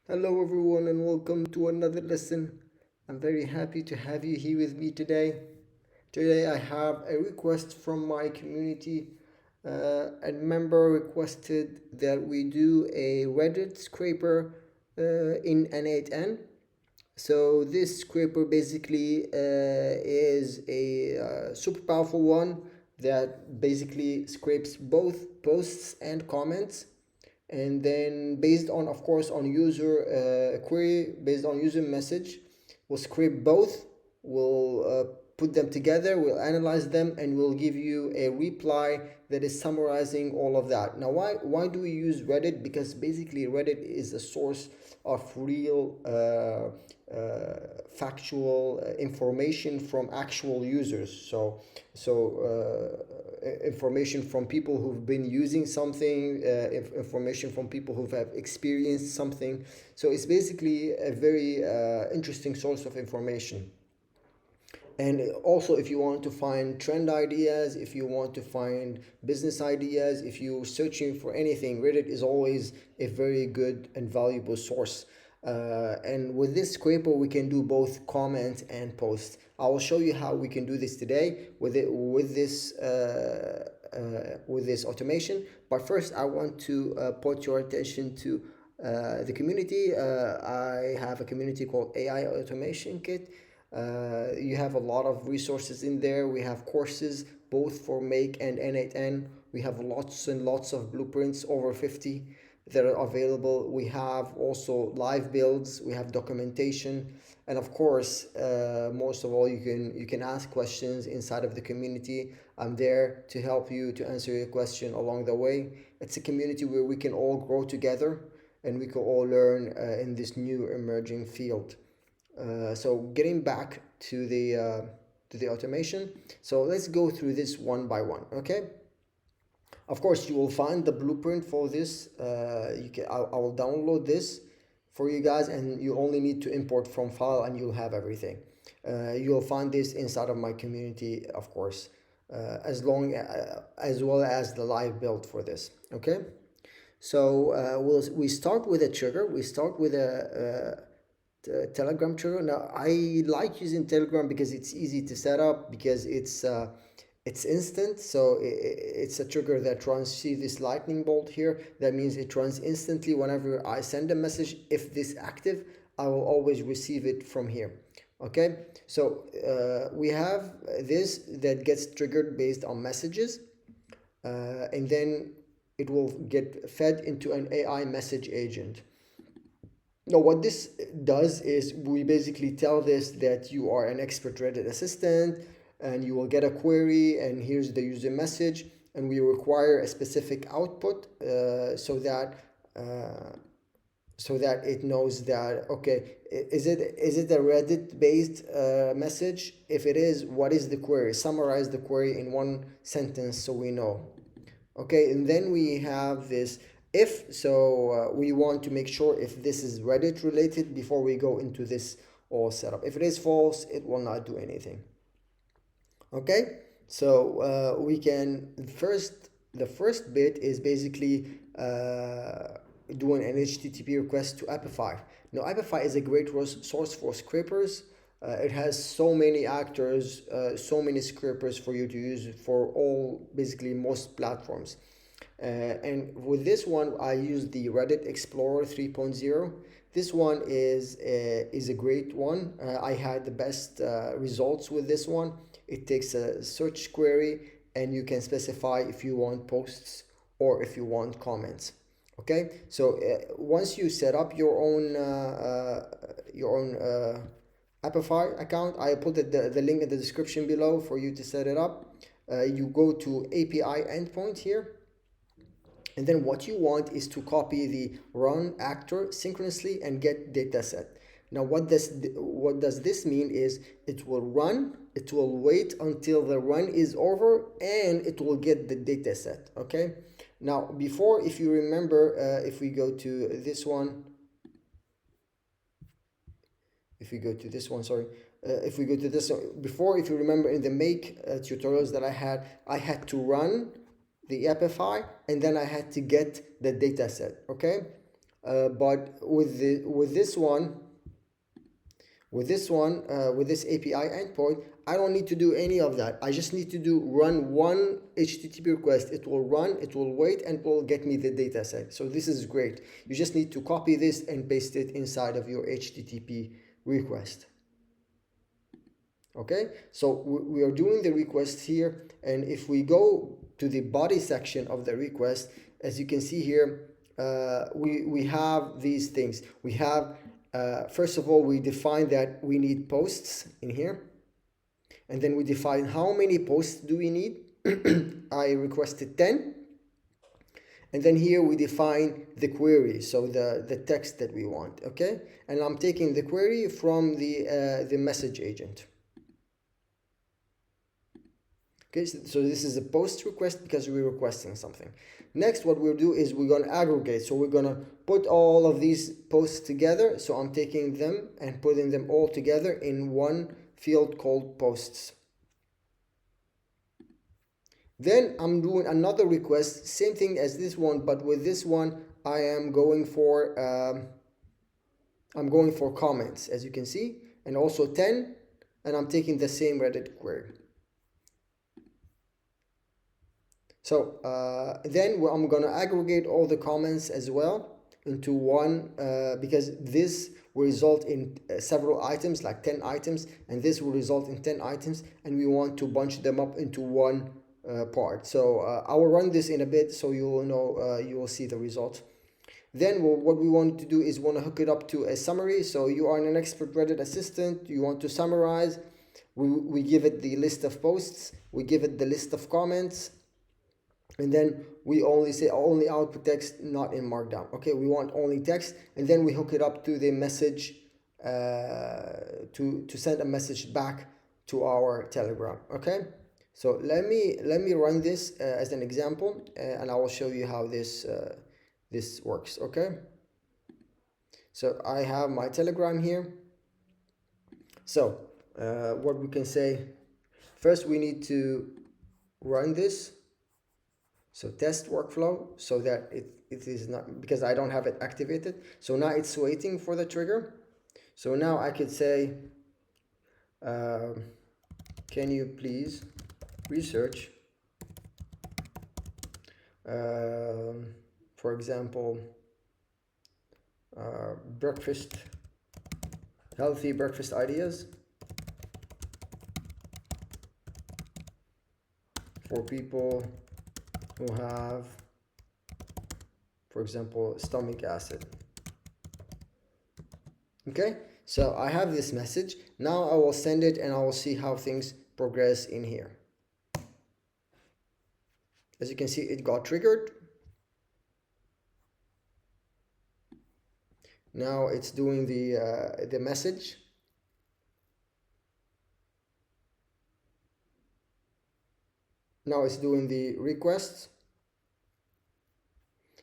Hello everyone and welcome to another lesson. I'm very happy to have you here with me today. Today I have a request from my community. A member requested that we do a Reddit scraper in n8n. So this scraper basically is a super powerful one that basically scrapes both posts and comments, and then based on, of course, on user query, based on user message, we'll scrape both. We'll put them together, we'll analyze them, and we'll give you a reply that is summarizing all of that. Now, why do we use Reddit? Because basically Reddit is a source of real factual information from actual users. Information from people who've been using something, information from people who have experienced something. So it's basically a very interesting source of information. And also, if you want to find trend ideas, if you want to find business ideas, if you're searching for anything, Reddit is always a very good and valuable source. And with this scraper, we can do both comments and posts. I will show you how we can do this today with this automation. But first, I want to put your attention to the community. I have a community called AI Automation Kit. You have a lot of resources in there. We have courses both for Make and n8n. We have lots and lots of blueprints, over 50 that are available. We have also live builds, we have documentation, and of course, most of all, you can ask questions inside of the community. I'm there to help you, to answer your question along the way. It's a community where we can all grow together and we can all learn in this new emerging field. So getting back to the automation, so let's go through this one by one. Okay, of course you will find the blueprint for this. I will download this for you guys, and you only need to import from file and you'll have everything. You'll find this inside of my community, of course, as well as the live build for this. Okay, so we start with a trigger. We start with a Telegram trigger. Now I like using Telegram because it's easy to set up, because it's instant. So it's a trigger that runs. See this lightning bolt here? That means it runs instantly whenever I send a message. If this active, I will always receive it from here. Okay, so we have this that gets triggered based on messages, and then it will get fed into an AI message agent. No, what this does is we basically tell this that you are an expert Reddit assistant and you will get a query, and here's the user message, and we require a specific output so that it knows that, okay, is it a Reddit based message? If it is, what is the query? Summarize the query in one sentence so we know. Okay, and then we have this if. So we want to make sure if this is Reddit related before we go into this all setup. If it is false, it will not do anything. Okay, so we can the first bit is basically doing an HTTP request to Apify. Now Apify is a great source for scrapers. It has so many actors, so many scrapers for you to use for all, basically most platforms. And with this one, I use the Reddit Explorer 3.0. This one is a great one. I had the best results with this one. It takes a search query, and you can specify if you want posts or if you want comments. Okay, so once you set up your own Apify account, I put the link in the description below for you to set it up. You go to API endpoint here, and then what you want is to copy the run actor synchronously and get dataset. Now what does this mean is it will run, it will wait until the run is over, and it will get the dataset. Okay, now before, if you remember, if we go to this one, if we go to this one, sorry, if we go to this one, before, if you remember in the make tutorials that I had to run the Apify, and then I had to get the data set. Okay, but with this API endpoint, I don't need to do any of that. I just need to run one HTTP request. It will run, it will wait, and it will get me the data set. So this is great. You just need to copy this and paste it inside of your HTTP request. Okay, so we are doing the request here, and if we go to the body section of the request, as you can see here, we have these things. We have, first of all, we define that we need posts in here, and then we define how many posts do we need. I requested 10. And then here we define the query, so the text that we want, okay? And I'm taking the query from the message agent. Okay, so this is a post request because we're requesting something. Next, what we'll do is we're gonna aggregate. So we're gonna put all of these posts together. So I'm taking them and putting them all together in one field called posts. Then I'm doing another request, same thing as this one, but with this one I am going for comments, as you can see, and also 10, and I'm taking the same Reddit query. So then I'm gonna aggregate all the comments as well into one, because this will result in several items, like 10 items, and this will result in 10 items, and we want to bunch them up into one part. So I will run this in a bit so you will know, you will see the result. Then what we want to do is want to hook it up to a summary. So you are an expert Reddit assistant, you want to summarize, we give it the list of posts, we give it the list of comments, and then we only say only output text, not in markdown. Okay, we want only text, and then we hook it up to the message to send a message back to our Telegram. Okay, so let me run this as an example, and I will show you how this works. Okay, so I have my Telegram here. So what we can say, first we need to run this. So test workflow, so that it is not, because I don't have it activated. So now it's waiting for the trigger. So now I could say, can you please research, for example, healthy breakfast ideas for people who have, for example, stomach acid. Okay, so I have this message. Now I will send it and I will see how things progress in here. As you can see, it got triggered. Now it's doing the message. Now it's doing the requests.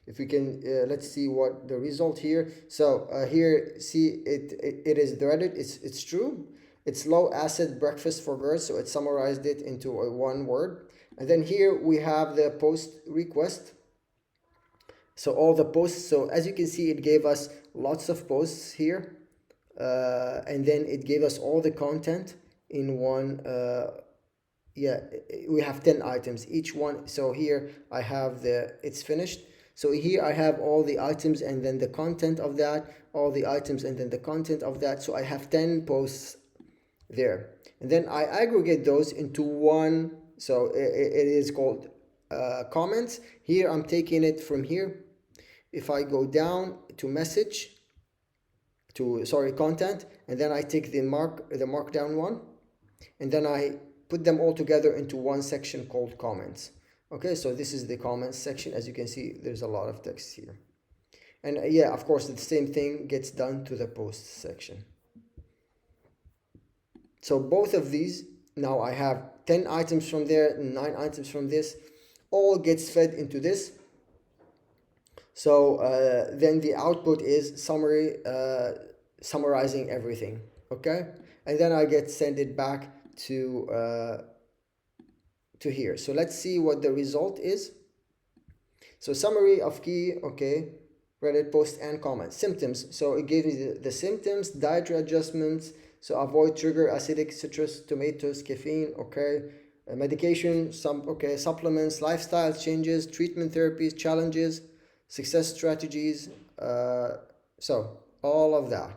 If we can, let's see what the result here. So here, see, it is the Reddit. It's true. It's low acid breakfast for girls. So it summarized it into one word. And then here we have the post request. So all the posts. So as you can see, it gave us lots of posts here, and then it gave us all the content in one. Yeah, we have 10 items each one. So here I have it's finished. So here I have all the items and then the content of that, all the items and then the content of that. So I have 10 posts there, and then I aggregate those into one. So it is called comments. Here I'm taking it from here. If I go down to message, content, and then I take the markdown one, and then I put them all together into one section called comments. Okay, so this is the comments section. As you can see, there's a lot of text here. And yeah, of course, the same thing gets done to the posts section. So both of these, now I have 10 items from there, 9 items from this, all gets fed into this. So then the output is summary, summarizing everything. Okay, and then I send it back to here. So let's see what the result is. So summary of key, okay, Reddit post and comments. Symptoms. So it gave me the symptoms, dietary adjustments. So avoid sugar, acidic, citrus, tomatoes, caffeine. Okay. Medication, supplements, lifestyle changes, treatment therapies, challenges, success strategies. So all of that.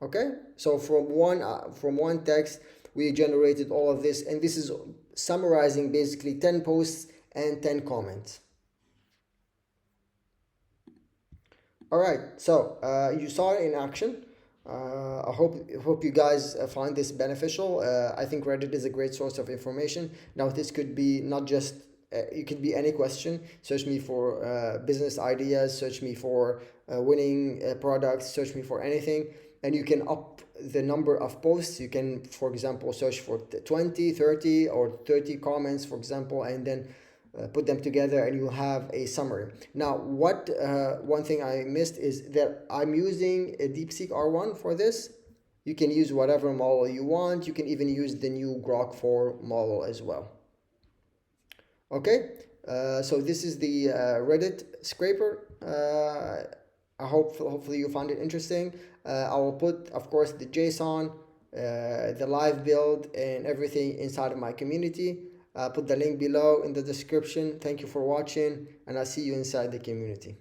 Okay. So from one text, we generated all of this, and this is summarizing basically 10 posts and 10 comments. All right, so you saw it in action. I hope you guys find this beneficial. I think Reddit is a great source of information. Now, this could be not just it could be any question. Search me for business ideas. Search me for winning products. Search me for anything, and you can up the number of posts. You can, for example, search for 20, 30, or 30 comments, for example, and then put them together and you'll have a summary. Now, one thing I missed is that I'm using a DeepSeek R1 for this. You can use whatever model you want. You can even use the new Grok 4 model as well. Okay, so this is the Reddit scraper. Hopefully you found it interesting. I will put, of course, the JSON, the live build, and everything inside of my community. Put the link below in the description. Thank you for watching, and I'll see you inside the community.